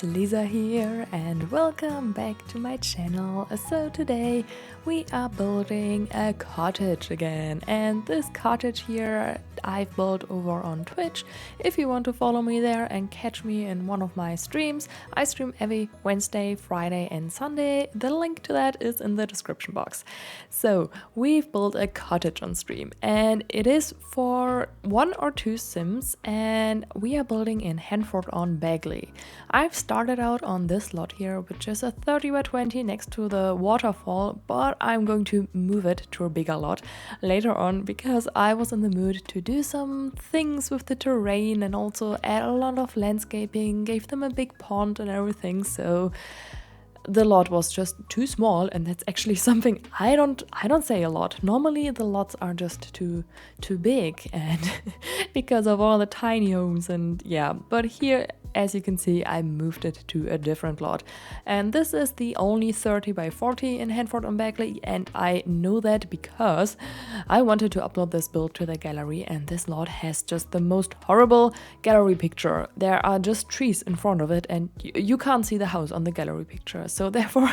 Lisa here and welcome back to my channel. So today we are building a cottage again, and this cottage here I've built over on Twitch. If you want to follow me there and catch me in one of my streams, I stream every Wednesday, Friday and Sunday. The link to that is in the description box. So we've built a cottage on stream and it is for 1 or 2 sims, and we are building in Henford on Bagley. I've started out on this lot here, which is a 30 by 20 next to the waterfall, but I'm going to move it to a bigger lot later on because I was in the mood to do some things with the terrain and also add a lot of landscaping, gave them a big pond and everything. So the lot was just too small, and that's actually something I don't say a lot. Normally the lots are just too big, and because of all the tiny homes and yeah, but here, as you can see, I moved it to a different lot. And this is the only 30 by 40 in Henford on Bagley, and I know that because I wanted to upload this build to the gallery, and this lot has just the most horrible gallery picture. There are just trees in front of it and you can't see the house on the gallery picture. So therefore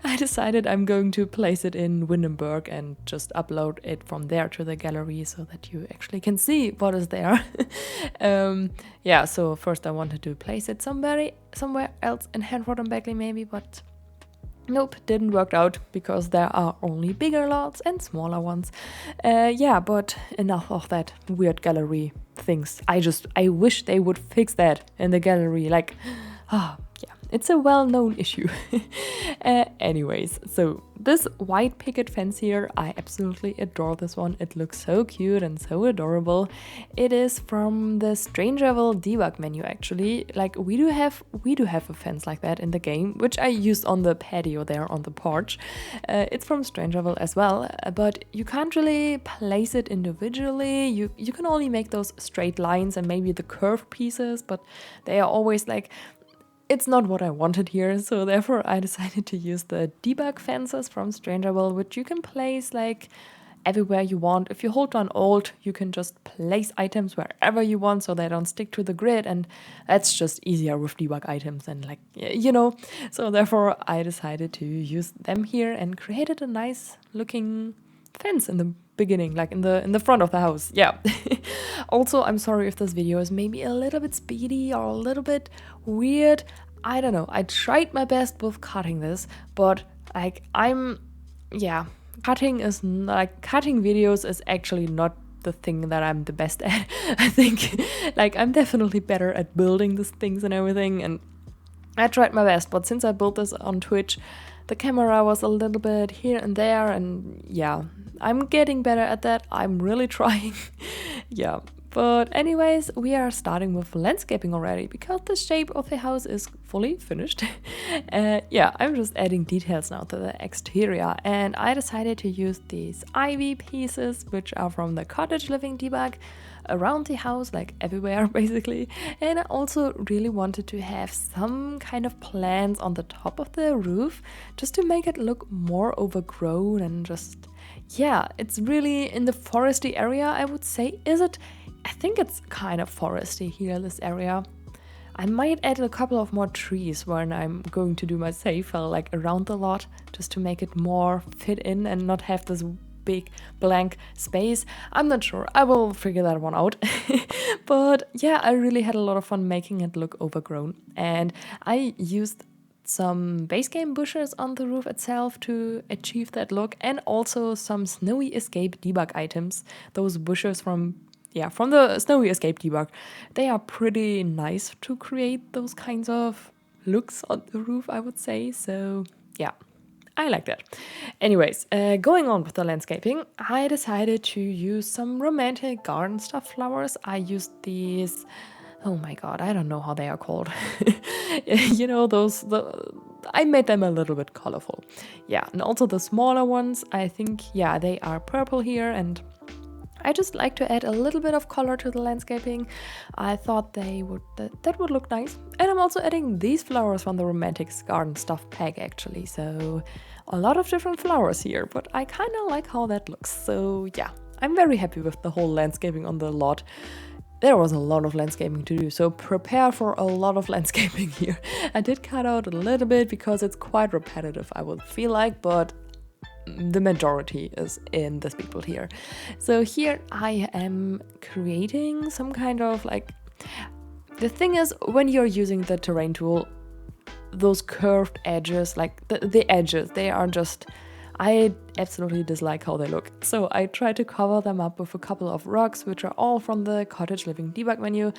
I decided I'm going to place it in Windenburg and just upload it from there to the gallery so that you actually can see what is there. Yeah, so first I wanted to place it somewhere else in Henford and Bagley maybe, but nope, didn't work out because there are only bigger lots and smaller ones. Yeah, but enough of that weird gallery things. I wish they would fix that in the gallery, like, yeah, it's a well-known issue. Anyways, so this white picket fence here, I absolutely adore this one. It looks so cute and so adorable. It is from the Ville debug menu actually. Like we do have a fence like that in the game, which I used on the patio there on the porch. It's from Ville as well, but you can't really place it individually. You can only make those straight lines and maybe the curved pieces, but they are always like, it's not what I wanted here, so therefore I decided to use the debug fences from Ville, which you can place like everywhere you want. If you hold down Alt, you can just place items wherever you want so they don't stick to the grid, and that's just easier with debug items and like, you know. So therefore I decided to use them here and created a nice looking fence in the beginning, like in the front of the house. Yeah. Also, I'm sorry if this video is maybe a little bit speedy or a little bit weird. I don't know. I tried my best with cutting this, but like cutting videos is actually not the thing that I'm the best at. I think like I'm definitely better at building these things and everything, and I tried my best, but since I built this on Twitch, the camera was a little bit here and there, and yeah, I'm getting better at that. I'm really trying. Yeah, but anyways, we are starting with landscaping already because the shape of the house is fully finished. Yeah, I'm just adding details now to the exterior, and I decided to use these ivy pieces, which are from the cottage living debug, around the house, like everywhere basically. And I also really wanted to have some kind of plants on the top of the roof just to make it look more overgrown, and just, yeah, it's really in the foresty area, I would say. I think it's kind of foresty here, this area. I might add a couple of more trees when I'm going to do my save file, like around the lot, just to make it more fit in and not have this big blank space. I'm not sure. I will figure that one out. But yeah, I really had a lot of fun making it look overgrown, and I used some base game bushes on the roof itself to achieve that look, and also some snowy escape debug items. Those bushes from the snowy escape debug, they are pretty nice to create those kinds of looks on the roof, I would say. So yeah, I like that. Anyways, going on with the landscaping, I decided to use some romantic garden stuff flowers. I used these, oh my god, I don't know how they are called. You know, I made them a little bit colorful. Yeah, and also the smaller ones, I think, yeah, they are purple here, and I just like to add a little bit of color to the landscaping. I thought that would look nice. And I'm also adding these flowers from the Romantic Garden Stuff pack actually. So a lot of different flowers here, but I kind of like how that looks. So yeah, I'm very happy with the whole landscaping on the lot. there was a lot of landscaping to do, so prepare for a lot of landscaping here. I did cut out a little bit because it's quite repetitive, I would feel like, but the majority is in the Speedbuild here. So here I am creating some kind of like, the thing is, when you're using the terrain tool, those curved edges, like the edges, they are just, I absolutely dislike how they look. So I try to cover them up with a couple of rocks, which are all from the Cottage Living debug menu,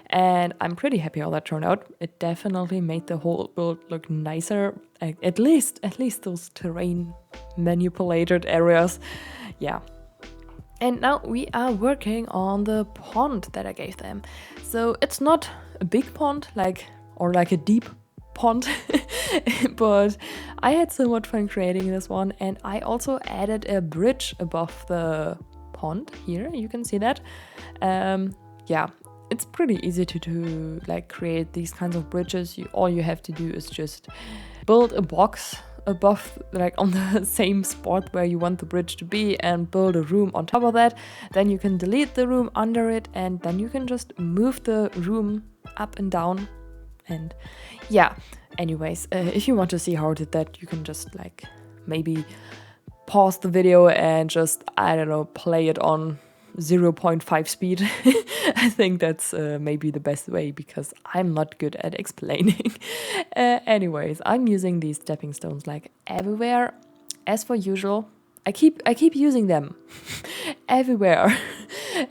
and I'm pretty happy how that turned out. It definitely made the whole build look nicer, at least those terrain manipulated areas. Yeah. And now we are working on the pond that I gave them. So it's not a big pond, or a deep pond, but I had so much fun creating this one, and I also added a bridge above the pond here. You can see that. Yeah, it's pretty easy to create these kinds of bridges. All you have to do is just build a box above, on the same spot where you want the bridge to be, and build a room on top of that. Then you can delete the room under it, and then you can just move the room up and down. And yeah, anyways, if you want to see how I did that, you can just maybe pause the video and just, I don't know, play it on 0.5 speed. I think that's maybe the best way, because I'm not good at explaining. Anyways, I'm using these stepping stones everywhere. As for usual, I keep using them everywhere,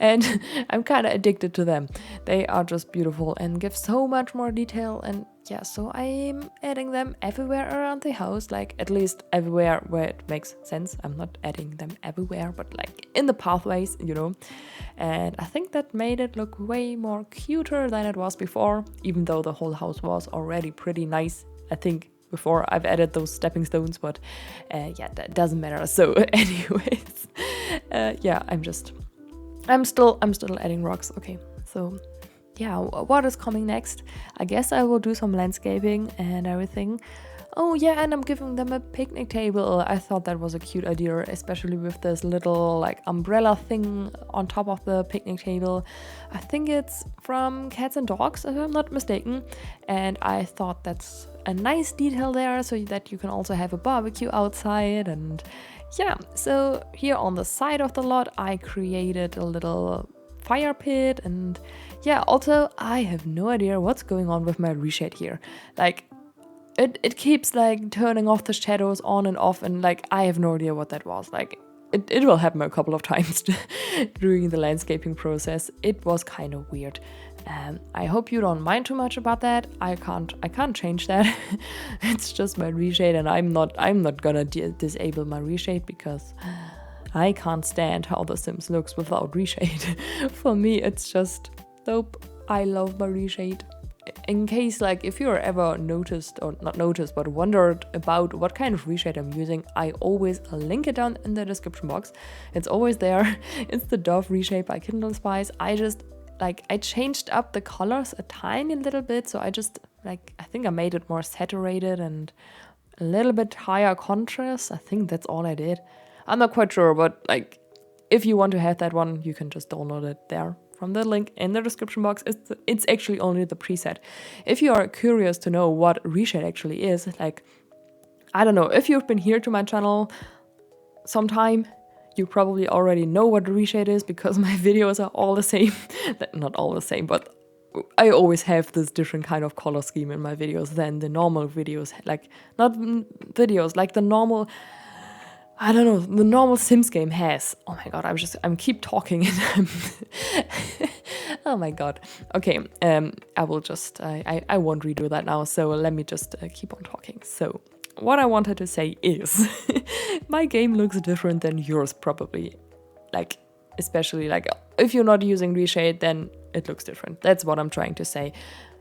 and I'm kind of addicted to them. They are just beautiful and give so much more detail, and yeah, so I'm adding them everywhere around the house, at least everywhere where it makes sense. I'm not adding them everywhere, but in the pathways, and I think that made it look way more cuter than it was before, even though the whole house was already pretty nice, I think, before I've added those stepping stones, but yeah, that doesn't matter. So anyways, yeah, I'm still adding rocks. Okay, so yeah, what is coming next? I guess I will do some landscaping and everything. Oh yeah, and I'm giving them a picnic table. I thought that was a cute idea, especially with this little umbrella thing on top of the picnic table. I think it's from Cats&Dogs, if I'm not mistaken. And I thought that's a nice detail there, so that you can also have a barbecue outside. And yeah, so here on the side of the lot, I created a little fire pit. And yeah, also I have no idea what's going on with my reshade here. It keeps turning off the shadows on and off, and I have no idea what that was. It will happen a couple of times during the landscaping process. It was kind of weird. I hope you don't mind too much about that. I can't change that. It's just my reshade, and I'm not gonna disable my reshade, because I can't stand how The Sims looks without reshade. For me, it's just dope. I love my reshade. In case if you're ever noticed, or not noticed, but wondered about what kind of reshade I'm using, I always link it down in the description box. It's always there. It's the Dove reshade by Kindle Spice. I just I changed up the colors a tiny little bit, so I just I think I made it more saturated and a little bit higher contrast. I think that's all I did. I'm not quite sure, but if you want to have that one, you can just download it there from the link in the description box. It's actually only the preset. If you are curious to know what reshade actually is, I don't know, if you've been here to my channel sometime, you probably already know what reshade is, because my videos are all the same. Not all the same, but I always have this different kind of color scheme in my videos than the normal videos. Not videos, the normal, I don't know, the normal Sims game has. Oh my god, I'm keep talking and oh my god. Okay, I will just, I won't redo that now, so let me just keep on talking. So, what I wanted to say is, my game looks different than yours probably. Especially if you're not using reshade, then it looks different. That's what I'm trying to say.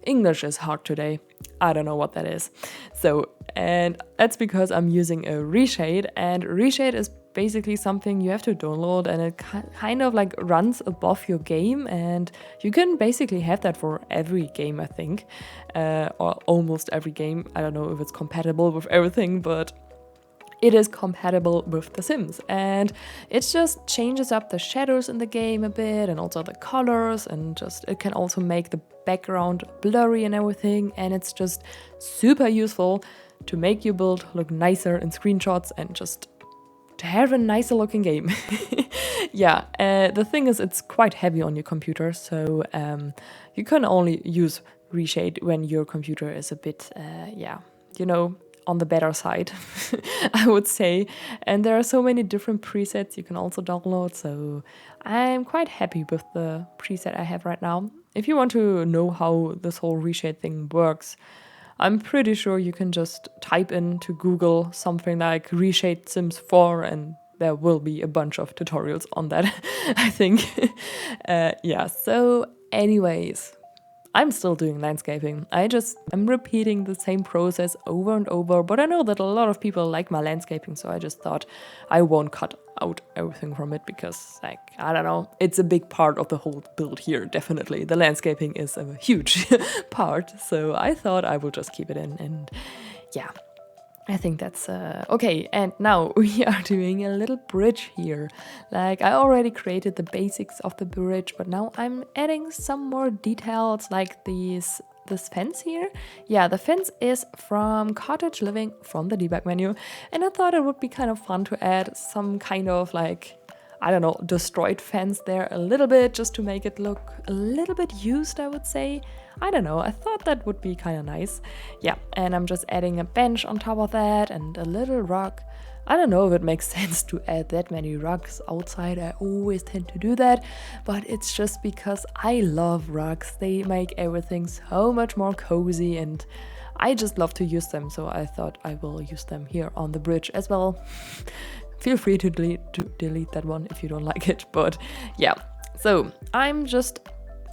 English is hard today. I don't know what that is. So, and that's because I'm using a reshade, and reshade is basically something you have to download, and it kind of runs above your game, and you can basically have that for every game, I think, or almost every game. I don't know if it's compatible with everything, but it is compatible with The Sims, and it just changes up the shadows in the game a bit and also the colors, and just it can also make the background blurry and everything, and it's just super useful to make your build look nicer in screenshots and just to have a nicer looking game. Yeah, the thing is it's quite heavy on your computer, so you can only use reshade when your computer is a bit, yeah, you know, on the better side, I would say. And there are so many different presets you can also download, so I'm quite happy with the preset I have right now. If you want to know how this whole reshade thing works, I'm pretty sure you can just type into Google something like reshade Sims 4 and there will be a bunch of tutorials on that, I think. Yeah, so anyways, I'm still doing landscaping. I'm repeating the same process over and over, but I know that a lot of people like my landscaping, so I just thought I won't cut out everything from it because, like, I don't know, it's a big part of the whole build here, definitely. The landscaping is a huge part, so I thought I will just keep it in, and yeah. I think that's okay. And now we are doing a little bridge here. Like, I already created the basics of the bridge, but now I'm adding some more details, like this fence here. Yeah, the fence is from Cottage Living from the debug menu, and I thought it would be kind of fun to add some kind of, like, I don't know, destroyed fence there a little bit, just to make it look a little bit used, I would say. I don't know, I thought that would be kind of nice. Yeah, and I'm just adding a bench on top of that and a little rock. I don't know if it makes sense to add that many rocks outside. I always tend to do that, but it's just because I love rocks. They make everything so much more cozy, and I just love to use them, so I thought I will use them here on the bridge as well. Feel free to delete that one if you don't like it, but yeah. So I'm just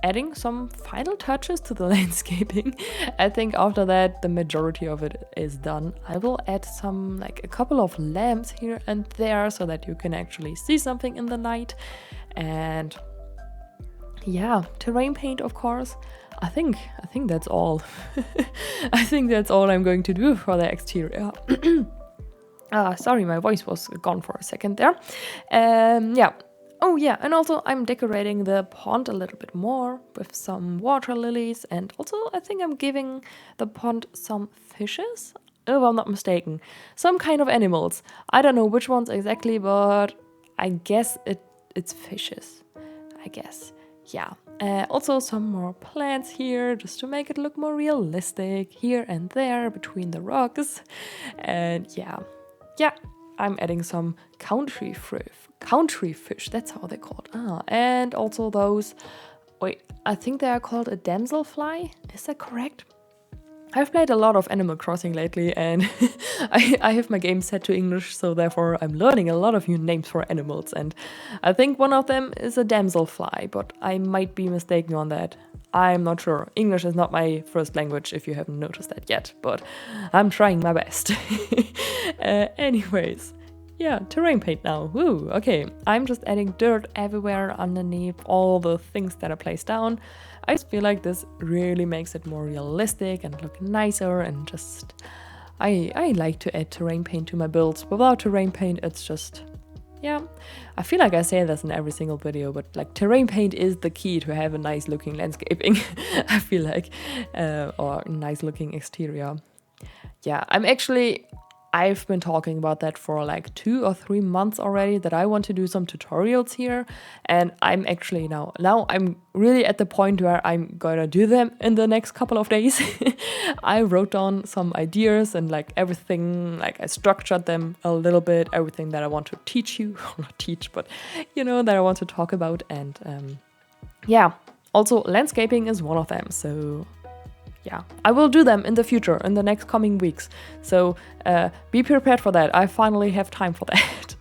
adding some final touches to the landscaping. I think after that the majority of it is done. I will add some, like, a couple of lamps here and there so that you can actually see something in the night. And yeah, terrain paint, of course. I think that's all. I think that's all I'm going to do for the exterior. Sorry, my voice was gone for a second there. Yeah. Oh yeah, and also I'm decorating the pond a little bit more with some water lilies, and also I think I'm giving the pond some fishes, if I'm not mistaken. Some kind of animals. I don't know which ones exactly, but I guess it's fishes. I guess. Yeah. Also some more plants here, just to make it look more realistic, here and there between the rocks. And yeah, I'm adding some country fish, that's how they're called. And also those, wait, I think they are called a damselfly, is that correct? I've played a lot of Animal Crossing lately, and I have my game set to English, so therefore I'm learning a lot of new names for animals, and I think one of them is a damselfly, but I might be mistaken on that. I'm not sure. English is not my first language, if you haven't noticed that yet, but I'm trying my best. Anyways, yeah, terrain paint now. Woo, okay. I'm just adding dirt everywhere underneath all the things that I placed down. I just feel like this really makes it more realistic and look nicer, and just I like to add terrain paint to my builds. Without terrain paint, it's just, yeah, I feel like I say this in every single video, but like terrain paint is the key to have a nice looking landscaping. I feel like, or nice looking exterior. Yeah, I've been talking about that for like 2 or 3 months already, that I want to do some tutorials here, and I'm actually now I'm really at the point where I'm gonna do them in the next couple of days. I wrote down some ideas and like everything, like I structured them a little bit, everything that I want to teach you, not teach, but you know, that I want to talk about, and yeah, also landscaping is one of them, so yeah, I will do them in the future, in the next coming weeks. So be prepared for that. I finally have time for that.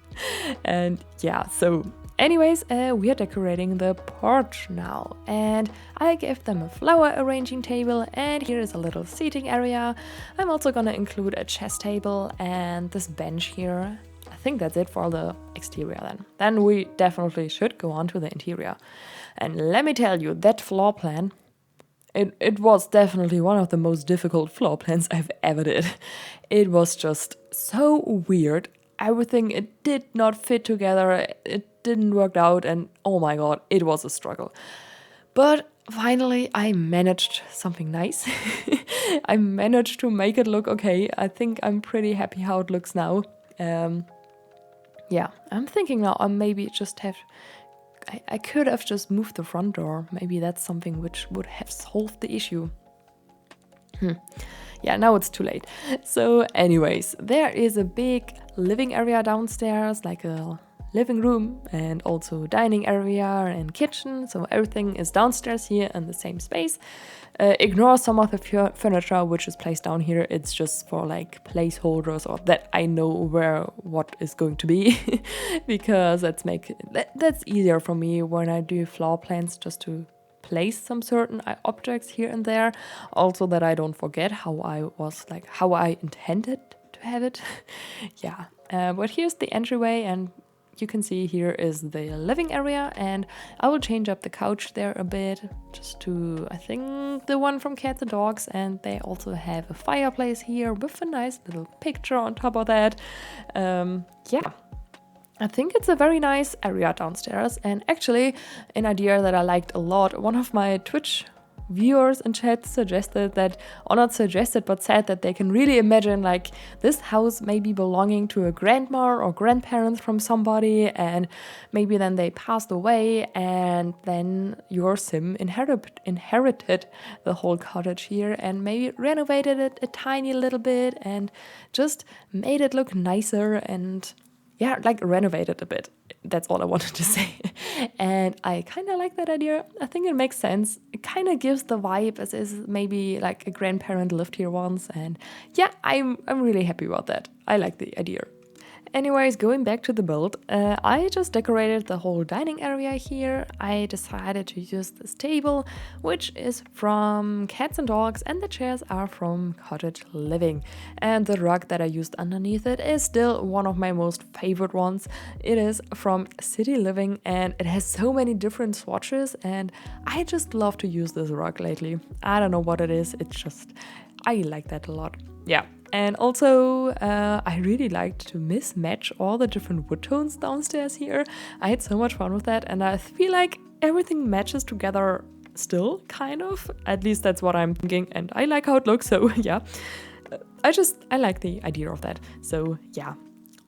And yeah, so anyways, we are decorating the porch now. And I gave them a flower arranging table, and here is a little seating area. I'm also gonna include a chess table and this bench here. I think that's it for the exterior then. Then we definitely should go on to the interior. And let me tell you, that floor plan, It was definitely one of the most difficult floor plans I've ever did. It was just so weird. everything, it did not fit together, it didn't work out, and oh my god, it was a struggle. But finally I managed something nice. I managed to make it look okay. I think I'm pretty happy how it looks now. Yeah, I'm thinking now maybe just have... I could have just moved the front door. Maybe that's something which would have solved the issue. Yeah, now it's too late. So anyways, there is a big living area downstairs, like a living room, and also dining area and kitchen. So everything is downstairs here in the same space. Ignore some of the furniture which is placed down here. It's just for like placeholders, or that I know where what is going to be. Because that's easier for me when I do floor plans, just to place some certain objects here and there. Also that I don't forget how I intended to have it. Yeah, but here's the entryway, and you can see here is the living area, and I will change up the couch there a bit, just to, I think, the one from Cats&Dogs, and they also have a fireplace here with a nice little picture on top of that. Yeah, I think it's a very nice area downstairs, and actually an idea that I liked a lot. One of my Twitch viewers in chat suggested that, or not suggested, but said that they can really imagine like this house maybe belonging to a grandma or grandparents from somebody, and maybe then they passed away, and then your sim inherited the whole cottage here and maybe renovated it a tiny little bit and just made it look nicer, and yeah, like renovated a bit. That's all I wanted to say. And I kind of like that idea. I think it makes sense. It kind of gives the vibe as is maybe like a grandparent lived here once. And yeah, I'm really happy about that. I like the idea. Anyways, going back to the build, I just decorated the whole dining area here. I decided to use this table, which is from Cats&Dogs, and the chairs are from Cottage Living. And the rug that I used underneath it is still one of my most favorite ones. It is from City Living, and it has so many different swatches, and I just love to use this rug lately. I don't know what it is, it's just, I like that a lot. Yeah. And also, I really liked to mismatch all the different wood tones downstairs here. I had so much fun with that, and I feel like everything matches together still, kind of. At least that's what I'm thinking, and I like how it looks, so yeah. I like the idea of that, so yeah.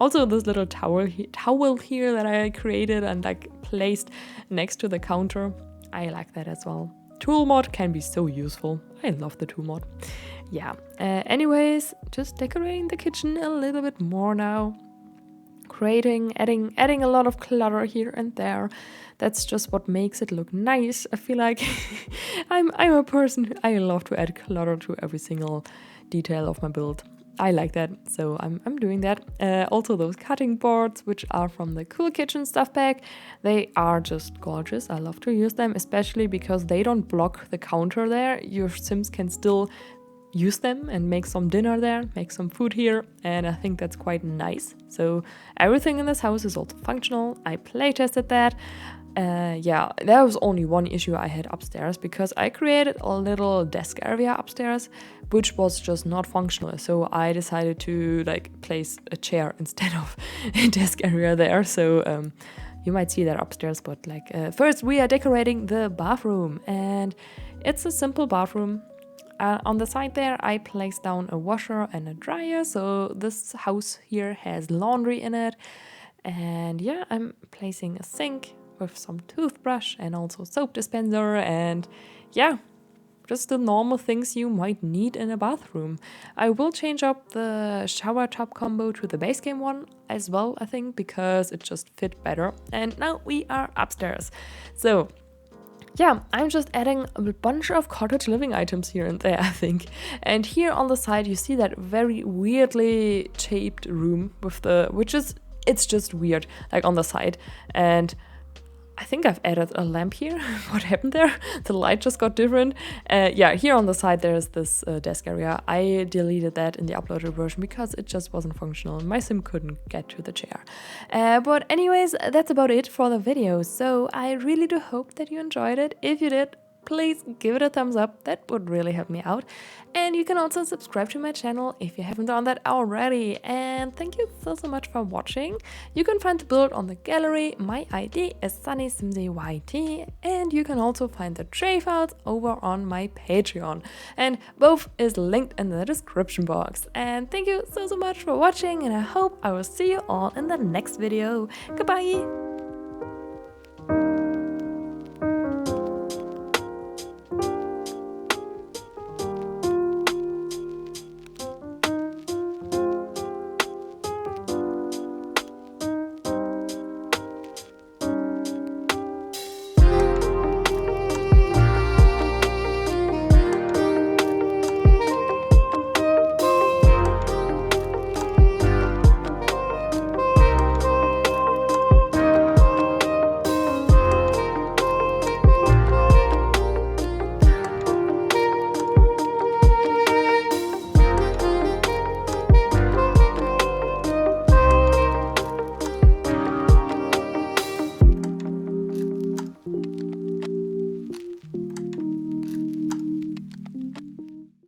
Also, this little towel here that I created and like placed next to the counter, I like that as well. Tool mod can be so useful. I love the tool mod. Yeah, anyways, just decorating the kitchen a little bit more now. Adding a lot of clutter here and there. That's just what makes it look nice. I feel like I'm a person who, I love to add clutter to every single detail of my build. I like that, so I'm doing that. Also those cutting boards, which are from the Cool Kitchen stuff pack, they are just gorgeous. I love to use them, especially because they don't block the counter there. Your Sims can still use them and make some dinner there, make some food here, and I think that's quite nice. So everything in this house is also functional. I play tested that. Yeah, there was only one issue I had upstairs, because I created a little desk area upstairs which was just not functional, so I decided to like place a chair instead of a desk area there. So you might see that upstairs, but like first we are decorating the bathroom, and it's a simple bathroom. On the side there, I placed down a washer and a dryer, so this house here has laundry in it. And yeah, I'm placing a sink with some toothbrush and also soap dispenser, and yeah, just the normal things you might need in a bathroom. I will change up the shower tub combo to the base game one as well, I think, because it just fit better. And now we are upstairs. So yeah, I'm just adding a bunch of cottage living items here and there, I think. And here on the side, you see that very weirdly shaped room with it's just weird, like on the side. And I think I've added a lamp here. What happened there? The light just got different. Yeah, here on the side there's this desk area. I deleted that in the uploaded version because it just wasn't functional. My sim couldn't get to the chair. But anyways, that's about it for the video. So I really do hope that you enjoyed it. If you did, please give it a thumbs up. That would really help me out. And you can also subscribe to my channel if you haven't done that already. And thank you so much for watching. You can find the build on the gallery. My ID is sunnysimsieyt, and you can also find the tray files over on my Patreon. And both is linked in the description box. And thank you so much for watching, and I hope I will see you all in the next video. Goodbye!